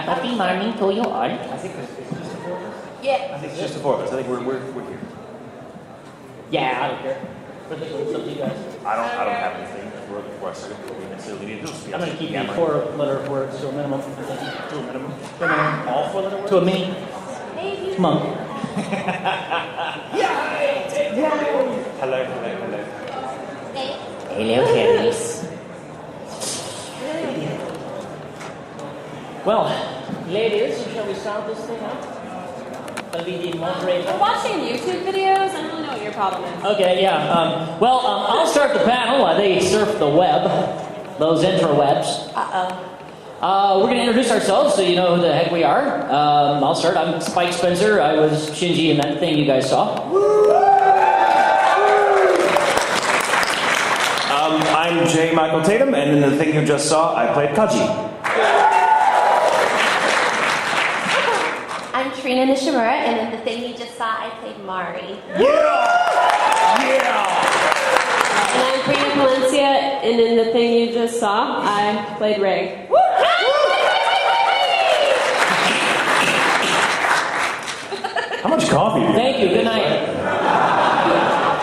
Happy morning to you all. I think it's just the four of us. Yeah. I think it's just the four of us. I think we're here. Yeah, I don't care. It's up to you guys. I don't have anything for us to necessarily need to do. I'm going to keep the 4-letter words to a minimum. To a minimum. All 4-letter words? To a mini. Come on. Hello. Hello, Harris. Well, ladies, shall we start this thing up? I'll be the moderator. We're watching YouTube videos. I don't really know what your problem is. Okay, yeah. I'll start the panel while they surf the web. Those interwebs. We're going to introduce ourselves so you know who the heck we are. I'll start. I'm Spike Spencer. I was Shinji in that thing you guys saw. I'm J. Michael Tatum, and in the thing you just saw, I played Kaji. I'm Trina Nishimura, and in the thing you just saw, I played Mari. Yeah! And I'm Prina Palencia, and in the thing you just saw, I played Ray. How much coffee? Thank you. Good night.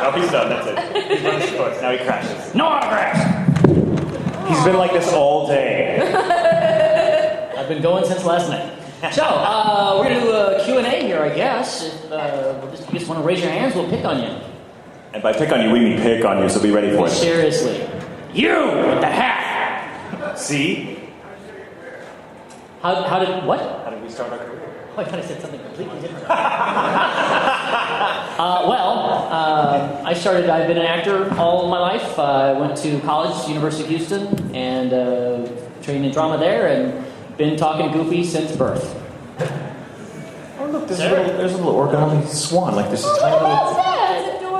Oh, he's done. That's it. He's run his course. Now he crashes. No autographs! He's been like this all day. I've been going since last night. So, we're going to do a Q&A here, I guess. If you just want to raise your hands, we'll pick on you. And by pick on you, we mean pick on you, so be ready for it. Seriously. You with the hat! See? How did, what? How did we start our career? Oh, I thought I said something completely different. I've been an actor all my life. I went to college, University of Houston, and trained in drama there, and been talking goofy since birth. Oh, look, there's a little origami swan, like this tiny little...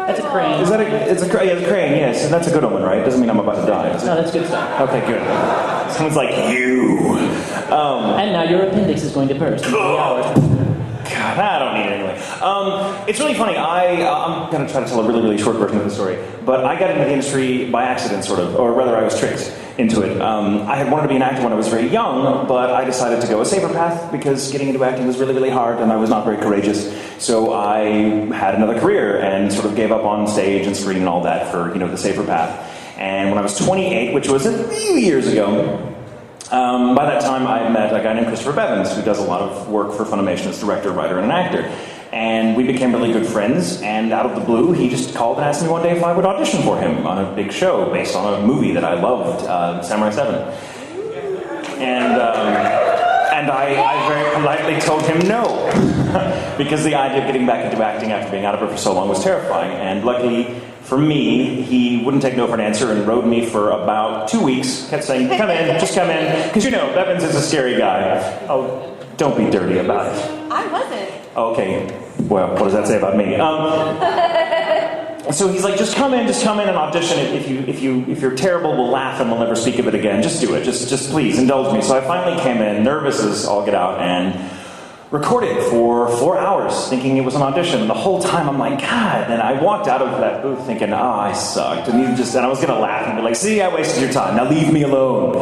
That's a crane. Is that it's a crane, yes, and that's a good one, right? Doesn't mean I'm about to die, does it? No, that's good stuff. Okay, good. Someone's like, you. And now your appendix is going to burst in 3 hours. God, I don't need it anyway. It's really funny. I'm going to try to tell a really, really short version of the story. But I got into the industry by accident, sort of. Or rather, I was tricked into it. I had wanted to be an actor when I was very young, but I decided to go a safer path because getting into acting was really, really hard, and I was not very courageous. So I had another career and sort of gave up on stage and screen and all that for, the safer path. And when I was 28, which was a few years ago, by that time, I met a guy named Christopher Bevins, who does a lot of work for Funimation as director, writer, and an actor. And we became really good friends, and out of the blue, he just called and asked me one day if I would audition for him on a big show based on a movie that I loved, Samurai 7. And I very politely told him no, because the idea of getting back into acting after being out of it for so long was terrifying. And luckily for me, he wouldn't take no for an answer and rode me for about 2 weeks, kept saying, come in, just come in, because Bevins is a scary guy. Oh, don't be dirty about it. I wasn't. Okay, well, what does that say about me? So he's like, just come in and audition. If you're terrible, we'll laugh and we'll never speak of it again. Just do it. Just please indulge me. So I finally came in, nervous as all get out, and recorded for 4 hours, thinking it was an audition. And the whole time I'm like, God. And I walked out of that booth thinking, I sucked. And I was going to laugh and be like, see, I wasted your time. Now leave me alone.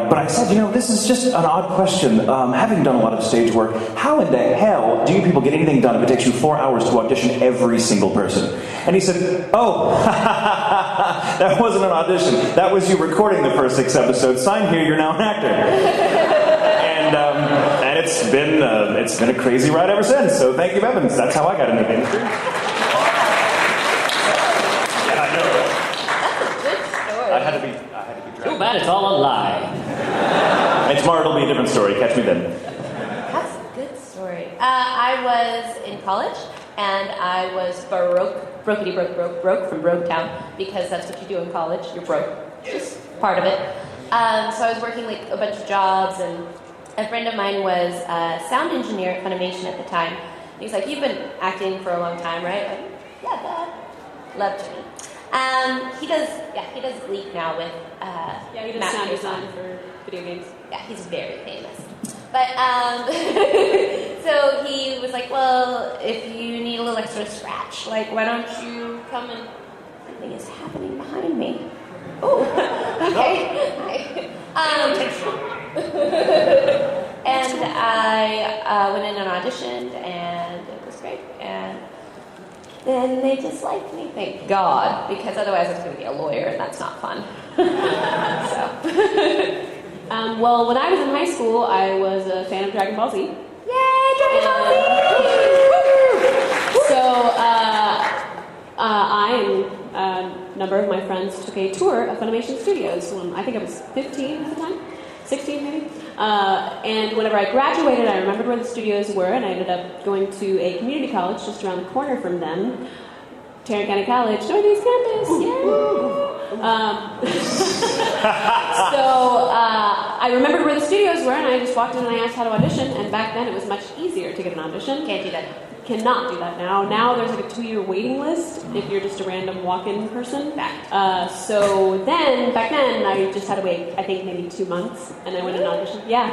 But I said, this is just an odd question. Having done a lot of stage work, how in the hell do you people get anything done if it takes you 4 hours to audition every single person? And he said, oh, that wasn't an audition. That was you recording the first 6 episodes. Sign here, you're now an actor. And it's been a crazy ride ever since. So thank you, Bevins. That's how I got into the industry. Yeah, I know. That's a good story. I had to be Too dragged. bad it's all a lie. And tomorrow it'll be a different story. Catch me then. That's a good story. I was in college, and I was broke from Broke Town, because that's what you do in college. You're broke. Just part of it. So I was working like a bunch of jobs, and a friend of mine was a sound engineer at Funimation at the time. And he's like, you've been acting for a long time, right? Like, yeah, Dad. Loved me. He does Gleek now with He does Matt sound Pearson. design for video games. Yeah, he's very famous. But, so he was like, well, if you need a little extra scratch, like, why don't you come and... Something is happening behind me. Oh, okay. went in and auditioned, and it was great. And then they just liked me, thank God, because otherwise I was going to be a lawyer, and that's not fun. So. Well, when I was in high school, I was a fan of Dragon Ball Z. Yay, Dragon Ball Z! So, I and a number of my friends took a tour of Funimation Studios when I think I was 15 at the time, 16 maybe. And whenever I graduated, I remembered where the studios were, and I ended up going to a community college just around the corner from them, Tarrant County College, Northeast Campus. So I remembered where the studios were, and I just walked in and I asked how to audition. And back then, it was much easier to get an audition. Can't do that. Cannot do that now. Now there's like a 2-year waiting list if you're just a random walk-in person. So then, back then, I just had to wait, I think maybe 2 months, and I went and auditioned. Yeah.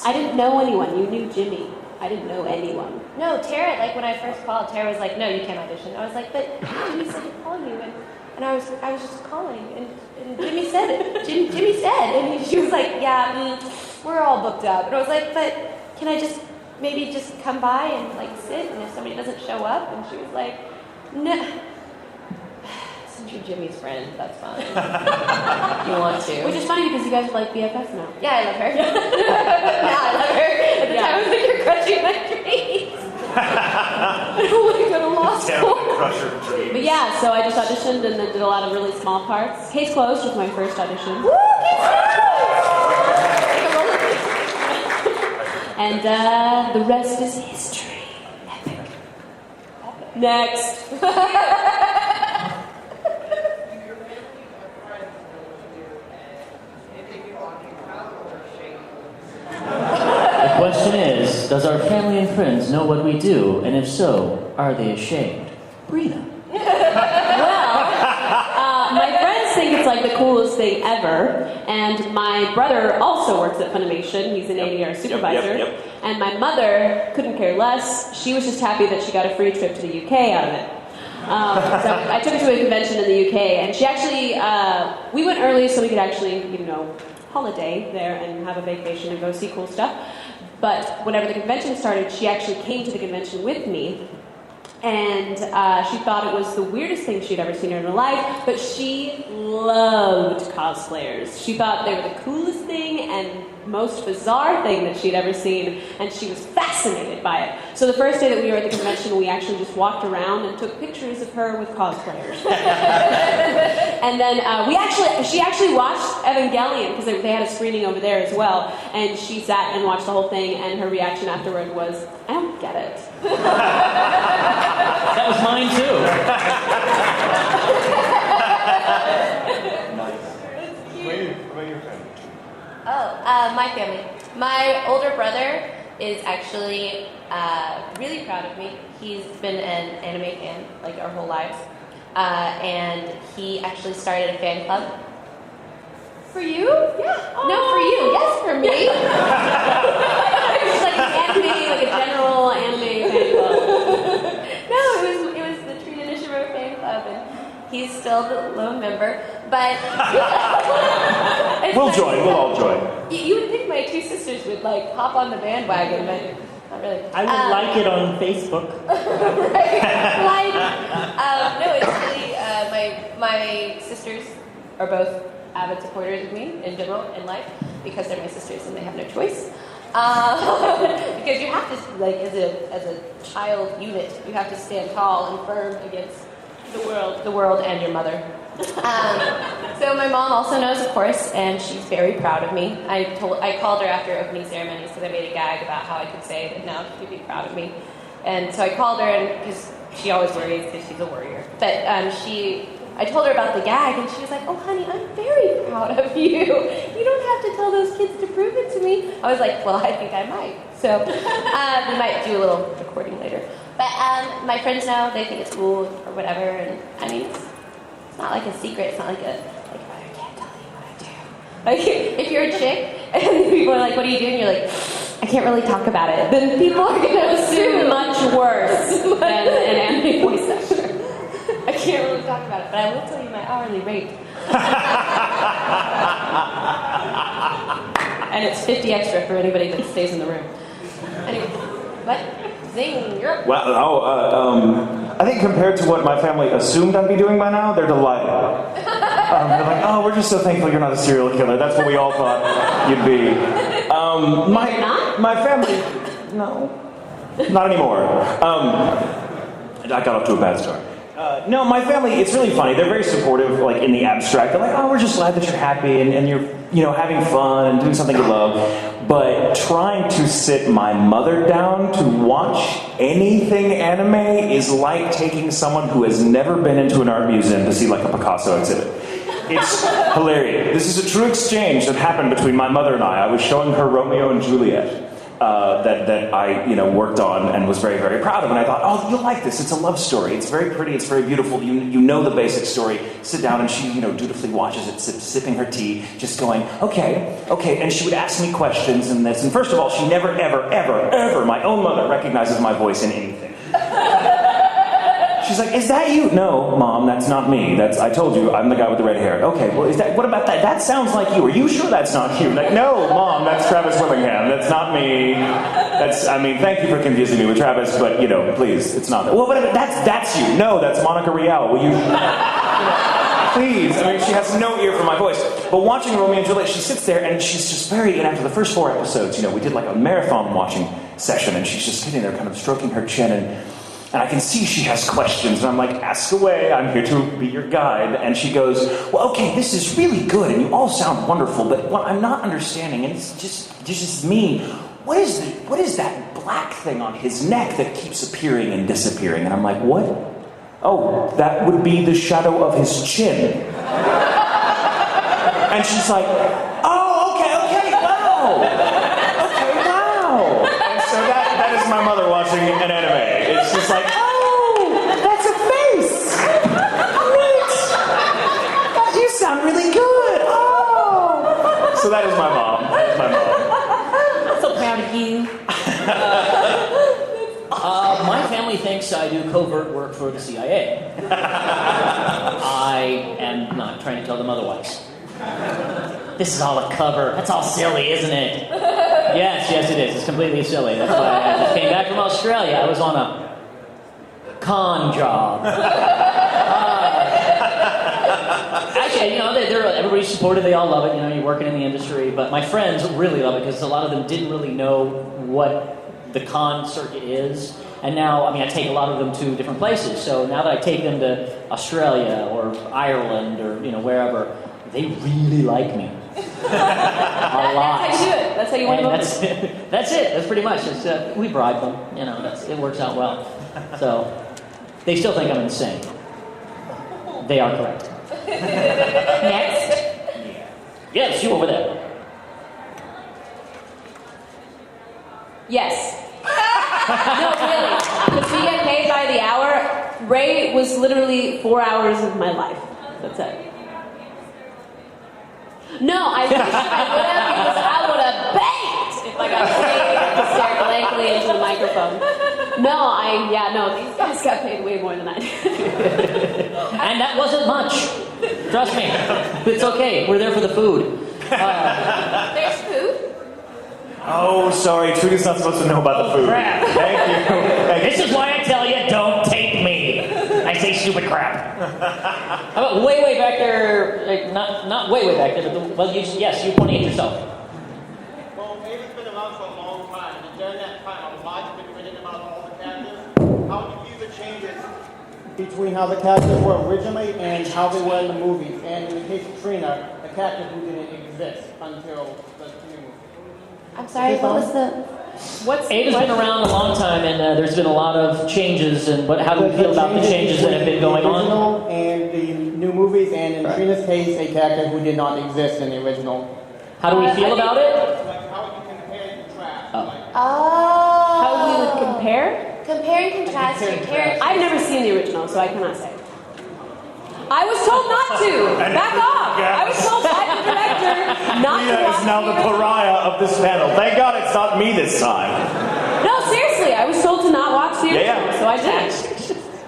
I didn't know anyone. You knew Jimmy. I didn't know anyone. No, Tara, like when I first called, Tara was like, no, you can't audition. I was like, but Jimmy said to call you, and I was just calling, and Jimmy said it. Jimmy said, and she was like, yeah, we're all booked up. And I was like, but can I just maybe just come by and like sit, and if somebody doesn't show up? And she was like, no. Since you're Jimmy's friend, that's fine. You want to. Which is funny because you guys are like BFFs now. Yeah, I love her. Now I love her. At the time, I was like, you're crushing my dreams. I don't want to go to law school. But yeah, so I just auditioned and then did a lot of really small parts. Case Closed was my first audition. Woo, Case And the rest is history. Epic. Next. The question is, does our family and friends know what we do? And if so, are they ashamed? Brina. My friends think it's like the coolest thing ever, and my brother also works at Funimation. He's an ADR supervisor, and my mother couldn't care less. She was just happy that she got a free trip to the UK out of it. So I took her to a convention in the UK, and she actually, we went early so we could actually, holiday there and have a vacation and go see cool stuff. But whenever the convention started, she actually came to the convention with me. And she thought it was the weirdest thing she'd ever seen in her life, but she loved cosplayers. She thought they were the coolest thing and most bizarre thing that she'd ever seen, and she was fascinated by it. So the first day that we were at the convention, we actually just walked around and took pictures of her with cosplayers. And then she actually watched Evangelion, because they had a screening over there as well, and she sat and watched the whole thing, and her reaction afterward was, I don't get it. That was mine too. My family. My older brother is actually really proud of me. He's been an anime fan like our whole lives, and he actually started a fan club. For you? Yeah. Oh. No, for you. Yes, for me. It's like an anime, like a general anime fan club. No, it was the Tree Initiative fan club, and he's still the lone member. But we'll all join. You would think my two sisters would like hop on the bandwagon, but not really. I would like it on Facebook. Right. No, it's really my sisters are both avid supporters of me in general in life because they're my sisters and they have no choice. Because you have to, like, as a child unit, you have to stand tall and firm against the world and your mother. So my mom also knows, of course, and she's very proud of me. I called her after opening ceremonies because I made a gag about how I could say that now she'd be proud of me. And so I called her, and because she always worries because she's a worrier. But I told her about the gag, and she was like, oh, honey, I'm very proud of you. You don't have to tell those kids to prove it to me. I was like, well, I think I might. So we might do a little recording later. But my friends know, they think it's cool or whatever. And I mean, it's not like a secret. It's not like I can't tell you what I do. Like, if you're a chick, and people are like, what do you do? And you're like, I can't really talk about it. Then people are going to assume much worse than an anime voice actor. I can't really talk about it, but I will tell you my hourly rate. And it's 50 extra for anybody that stays in the room. Anyway, what? Zing, you're up. Well, I think compared to what my family assumed I'd be doing by now, they're delighted. They're like, oh, we're just so thankful you're not a serial killer. That's what we all thought you'd be. You're not? My family, no, not anymore. I got off to a bad start. No, my family, it's really funny. They're very supportive, like in the abstract. They're like, oh, we're just glad that you're happy and you're, having fun and doing something you love. But trying to sit my mother down to watch anything anime is like taking someone who has never been into an art museum to see like a Picasso exhibit. It's hilarious. This is a true exchange that happened between my mother and I. I was showing her Romeo and Juliet. That I worked on and was very, very proud of, and I thought, oh, you'll like this. It's a love story. It's very pretty. It's very beautiful. You know the basic story. Sit down, and she dutifully watches it, sipping her tea, just going, okay. And she would ask me questions and this. And first of all, she never, ever, my own mother recognizes my voice in anything. She's like, is that you? No, Mom, that's not me. I told you, I'm the guy with the red hair. Okay, well, what about that? That sounds like you. Are you sure that's not you? Like, no, Mom, that's Travis Willingham. That's not me. Thank you for confusing me with Travis, but, please, it's not that. Well, but that's you. No, that's Monica Rial. Will you... Please. She has no ear for my voice. But watching Romeo and Juliet, she sits there and she's just and after the first 4 episodes, we did like a marathon watching session, and she's just sitting there kind of stroking her chin, and I can see she has questions, and I'm like, ask away, I'm here to be your guide. And she goes, well, okay, this is really good, and you all sound wonderful, but what I'm not understanding, and it's just me, what is that black thing on his neck that keeps appearing and disappearing? And I'm like, what? Oh, that would be the shadow of his chin. And she's like, oh, okay, wow. Okay, wow. And so that is my mother watching an anime. It's just like, oh, that's a face. Neat. You sound really good. Oh. So that is my mom. I'm so proud of you. My family thinks I do covert work for the CIA. I am not trying to tell them otherwise. This is all a cover. That's all silly, isn't it? Yes, it is. It's completely silly. That's why I just came back from Australia. I was on a con job. Actually, everybody's supportive. They all love it. You're working in the industry. But my friends really love it because a lot of them didn't really know what the con circuit is. And now, I take a lot of them to different places. So now that I take them to Australia or Ireland or, wherever, they really like me. A lot. That's how you do it. That's how you win votes. That's it. That's pretty much. We bribe them. It works out well. So they still think I'm insane. They are correct. Next. Yes, you over there. Yes. No, really. Because we get paid by the hour. Ray was literally 4 hours of my life. That's it. No, I wish I would have, because I would have banked if I got paid to stare blankly into the microphone. No, these guys got paid way more than I did. And that wasn't much. Trust me. It's okay. We're there for the food. There's food? Oh, sorry. Trudy's not supposed to know about the food. Crap. Thank you. This is why I tell you, don't tape me. I say stupid crap. How about way back there? Like not way back there, but you pointing at yourself. Well, Ava's been around for a long time, and during that time, a lot's been written about all the characters. How do you view the changes between how the characters were originally and how they were in the movies? And in the case of Trina, the character who didn't exist until the new movie. I'm sorry, what was the... Ava's been around a long time, and there's been a lot of changes. And how do we feel about the changes that have been going on? And the new movies, and in Trina's case, a character who did not exist in the original. How do we feel about it? Like how would you compare and contrast? How we would compare? Compare and contrast your characters. I've never seen the original, so I cannot say. I was told not to. Back off. I was told by the director not to watch is now the pariah of this panel. Thank God it's not me this time. No, seriously, I was told to not watch the original, so I did.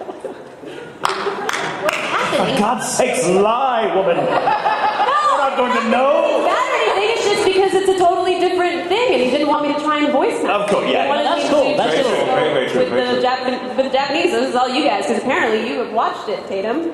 What's happening? For God's sakes, lie, woman. We're not going to know. It's not anything. It's just because it's a totally different thing, and he didn't want me to try and voice him. Of course, yeah. He wanted That's me cool. to That's just cool. go Very true, with very the true. with the Japanese. This is all you guys, because apparently you have watched it, Tatum.